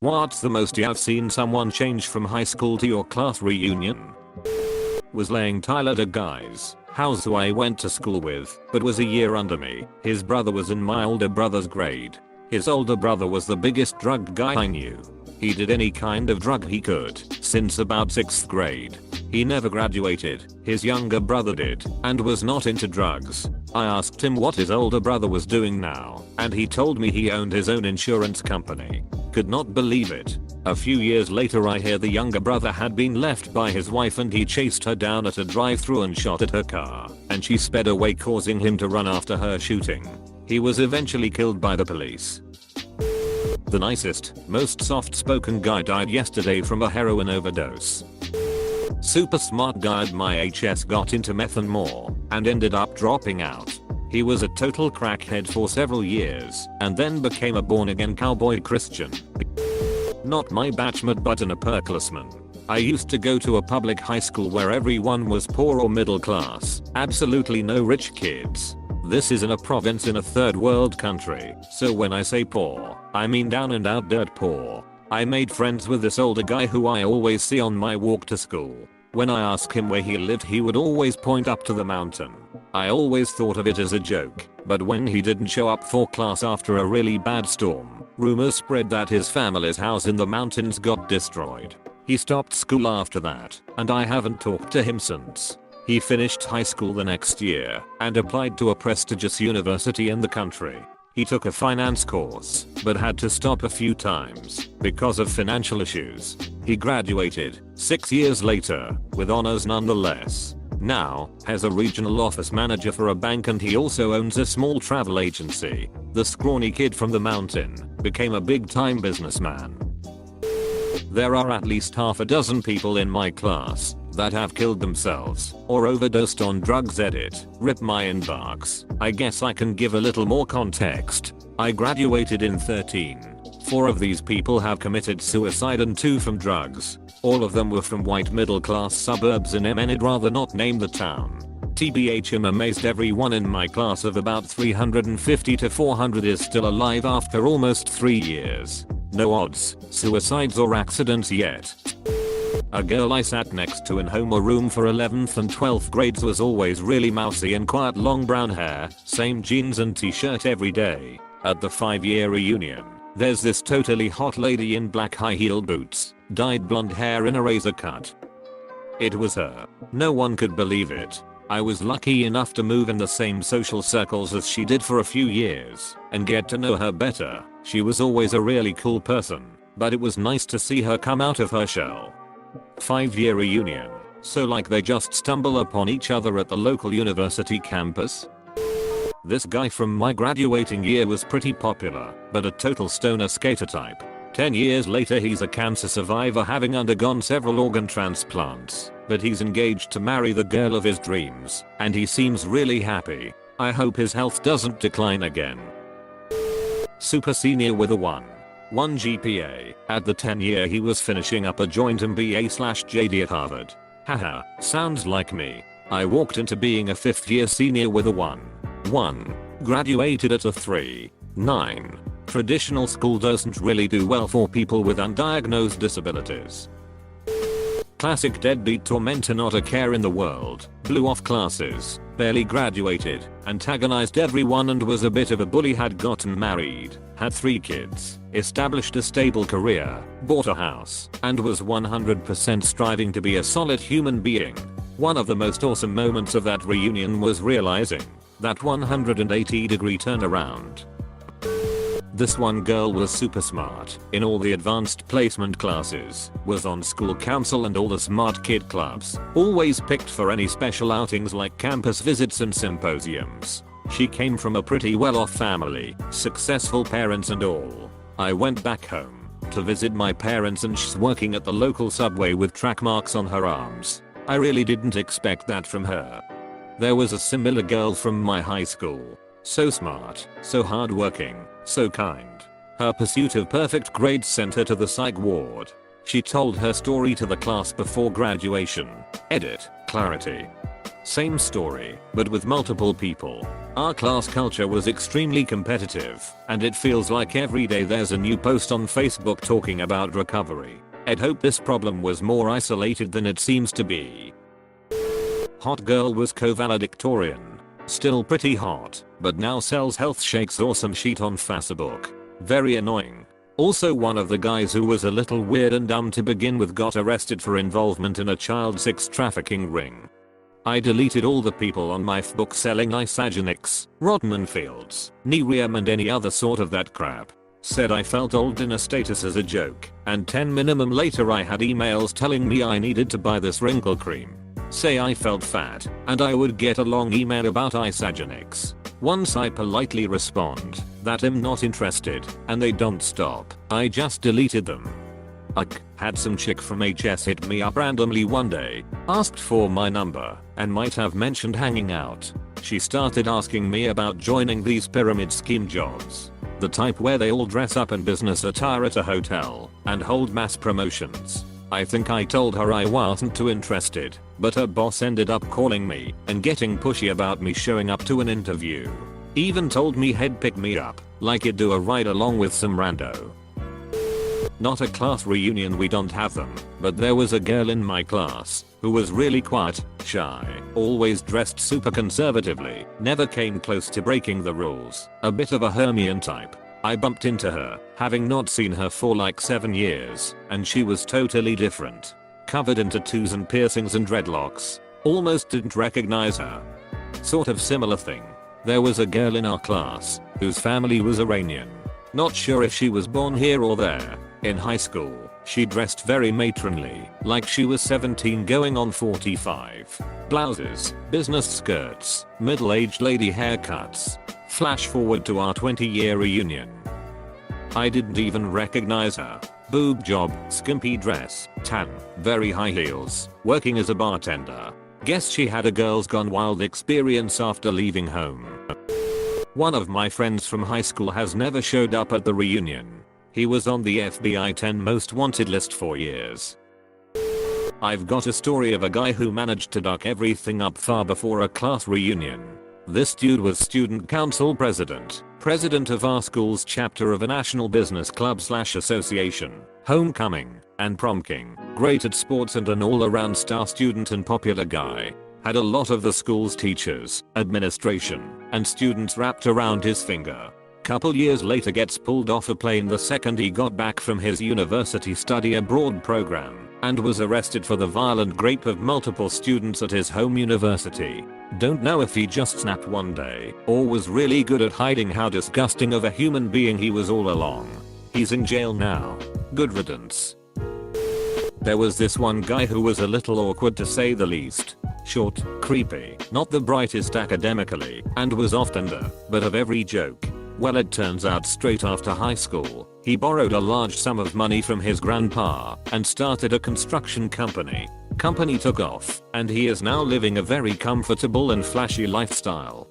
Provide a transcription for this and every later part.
What's the most you've seen someone change from high school to your class reunion? Was laying Tyler the guy's house who I went to school with, but was a year under me. His brother was in my older brother's grade. His older brother was the biggest drug guy I knew. He did any kind of drug he could, since about 6th grade. He never graduated, his younger brother did, and was not into drugs. I asked him what his older brother was doing now, and he told me he owned his own insurance company. Could not believe it. A few years later I hear the younger brother had been left by his wife and he chased her down at a drive-thru and shot at her car, and she sped away causing him to run after her shooting. He was eventually killed by the police. The nicest, most soft-spoken guy died yesterday from a heroin overdose. Super smart guy at my HS got into meth and more, and ended up dropping out. He was a total crackhead for several years, and then became a born-again cowboy Christian. Not my batchmate but an upperclassman. I used to go to a public high school where everyone was poor or middle class, absolutely no rich kids. This is in a province in a third world country, so when I say poor, I mean down and out dirt poor. I made friends with this older guy who I always see on my walk to school. When I asked him where he lived he would always point up to the mountain. I always thought of it as a joke, but when he didn't show up for class after a really bad storm, rumors spread that his family's house in the mountains got destroyed. He stopped school after that, and I haven't talked to him since. He finished high school the next year and applied to a prestigious university in the country. He took a finance course, but had to stop a few times because of financial issues. He graduated 6 years later with honors nonetheless. Now has a regional office manager for a bank and he also owns a small travel agency. The scrawny kid from the mountain became a big-time businessman. There are at least half a dozen people in my class that have killed themselves or overdosed on drugs. Edit. Rip my inbox. I guess I can give a little more context. I graduated in 13. 4 of these people have committed suicide and 2 from drugs. All of them were from white middle class suburbs in MN. I'd rather not name the town. TBH, I'm amazed everyone in my class of about 350 to 400 is still alive after almost 3 years. No odds, suicides or accidents yet. A girl I sat next to in homeroom for 11th and 12th grades was always really mousy and quiet, long brown hair, same jeans and t-shirt every day. At the 5-year reunion, there's this totally hot lady in black high-heel boots, dyed blonde hair in a razor cut. It was her. No one could believe it. I was lucky enough to move in the same social circles as she did for a few years and get to know her better. She was always a really cool person, but it was nice to see her come out of her shell. 5-year reunion. So like they just stumble upon each other at the local university campus? This guy from my graduating year was pretty popular, but a total stoner skater type. 10 years later he's a cancer survivor having undergone several organ transplants, but he's engaged to marry the girl of his dreams, and he seems really happy. I hope his health doesn't decline again. Super senior with a 1 GPA. At the 10-year he was finishing up a joint MBA/JD at Harvard. Haha, sounds like me. I walked into being a 5th-year senior with a 1. Graduated at a 3.9. Traditional school doesn't really do well for people with undiagnosed disabilities. Classic deadbeat tormentor, not a care in the world, blew off classes, barely graduated, antagonized everyone and was a bit of a bully, had gotten married, had 3 kids, established a stable career, bought a house, and was 100% striving to be a solid human being. One of the most awesome moments of that reunion was realizing that 180-degree turnaround. This one girl was super smart in all the advanced placement classes, was on school council and all the smart kid clubs, always picked for any special outings like campus visits and symposiums. She came from a pretty well-off family, successful parents and all. I went back home to visit my parents and she's working at the local subway with track marks on her arms. I really didn't expect that from her. There was a similar girl from my high school. So smart, so hardworking, so kind. Her pursuit of perfect grades sent her to the psych ward. She told her story to the class before graduation. Edit. Clarity. Same story, but with multiple people. Our class culture was extremely competitive, and it feels like every day there's a new post on Facebook talking about recovery. I'd hope this problem was more isolated than it seems to be. Hot girl was co-valedictorian. Still pretty hot, but now sells health shakes awesome sheet on Facebook. Very annoying. Also one of the guys who was a little weird and dumb to begin with got arrested for involvement in a child sex trafficking ring. I deleted all the people on my Facebook selling isagenics, Rodman Fields, Nerium and any other sort of that crap. Said I felt old in a status as a joke, and 10 minimum later I had emails telling me I needed to buy this wrinkle cream. Say I felt fat, and I would get a long email about isagenics. Once I politely respond that I'm not interested, and they don't stop, I just deleted them. Had some chick from HS hit me up randomly one day, asked for my number, and might have mentioned hanging out. She started asking me about joining these pyramid scheme jobs. The type where they all dress up in business attire at a hotel and hold mass promotions. I think I told her I wasn't too interested, but her boss ended up calling me and getting pushy about me showing up to an interview. Even told me he'd pick me up, like he'd do a ride along with some rando. Not a class reunion, we don't have them, but there was a girl in my class who was really quiet, shy, always dressed super conservatively, never came close to breaking the rules, a bit of a Hermione type. I bumped into her, having not seen her for like 7 years, and she was totally different. Covered in tattoos and piercings and dreadlocks. Almost didn't recognize her. Sort of similar thing. There was a girl in our class whose family was Iranian. Not sure if she was born here or there. In high school, she dressed very matronly, like she was 17 going on 45. Blouses, business skirts, middle-aged lady haircuts. Flash forward to our 20-year reunion. I didn't even recognize her. Boob job, skimpy dress, tan, very high heels, working as a bartender. Guess she had a girls gone wild experience after leaving home. One of my friends from high school has never showed up at the reunion. He was on the FBI 10 most wanted list for years. I've got a story of a guy who managed to duck everything up far before a class reunion. This dude was student council president of our school's chapter of a national business club/association, homecoming, and prom king, great at sports and an all-around star student and popular guy. Had a lot of the school's teachers, administration, and students wrapped around his finger. Couple years later gets pulled off a plane the second he got back from his university study abroad program, and was arrested for the violent rape of multiple students at his home university. Don't know if he just snapped one day, or was really good at hiding how disgusting of a human being he was all along. He's in jail now. Good riddance. There was this one guy who was a little awkward to say the least. Short, creepy, not the brightest academically, and was often the butt of every joke. Well, it turns out straight after high school, he borrowed a large sum of money from his grandpa and started a construction company. Company took off, and he is now living a very comfortable and flashy lifestyle.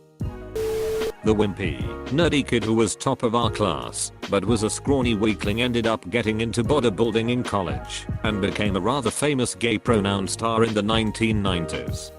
The wimpy, nerdy kid who was top of our class, but was a scrawny weakling ended up getting into bodybuilding in college, and became a rather famous gay pronoun star in the 1990s.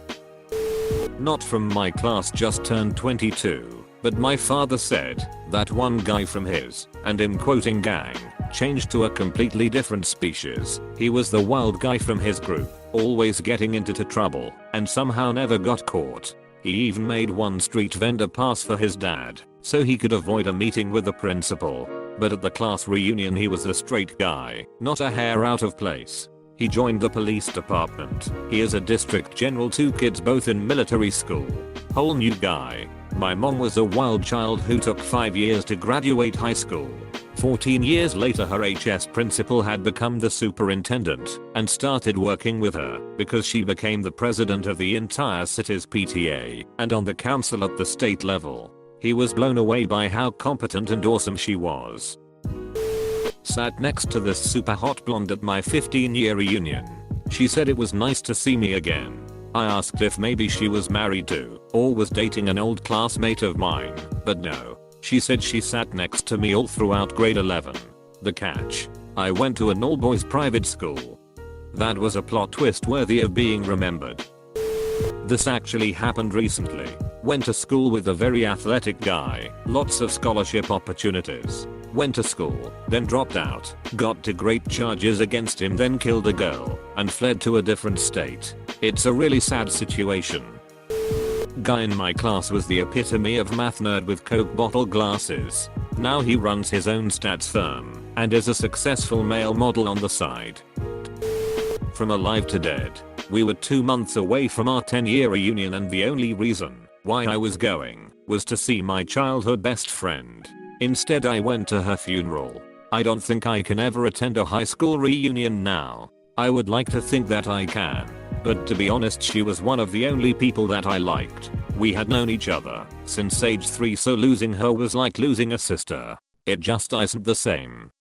Not from my class just turned 22. But my father said that one guy from his, and I'm quoting, gang, changed to a completely different species. He was the wild guy from his group, always getting into trouble, and somehow never got caught. He even made one street vendor pass for his dad, so he could avoid a meeting with the principal. But at the class reunion he was the straight guy, not a hair out of place. He joined the police department. He is a district general, 2 kids both in military school. Whole new guy. My mom was a wild child who took 5 years to graduate high school. 14 years later her HS principal had become the superintendent and started working with her because she became the president of the entire city's PTA and on the council at the state level. He was blown away by how competent and awesome she was. Sat next to this super hot blonde at my 15-year reunion. She said it was nice to see me again. I asked if maybe she was married to, or was dating an old classmate of mine, but no. She said she sat next to me all throughout grade 11. The catch: I went to an all-boys private school. That was a plot twist worthy of being remembered. This actually happened recently. Went to school with a very athletic guy, lots of scholarship opportunities. Went to school, then dropped out, got to great charges against him, then killed a girl, and fled to a different state. It's a really sad situation. Guy in my class was the epitome of math nerd with Coke bottle glasses. Now he runs his own stats firm, and is a successful male model on the side. From Alive to Dead. We were 2 months away from our 10-year reunion, and the only reason why I was going was to see my childhood best friend. Instead I went to her funeral. I don't think I can ever attend a high school reunion now. I would like to think that I can. But to be honest, she was one of the only people that I liked. We had known each other since age 3, so losing her was like losing a sister. It just isn't the same.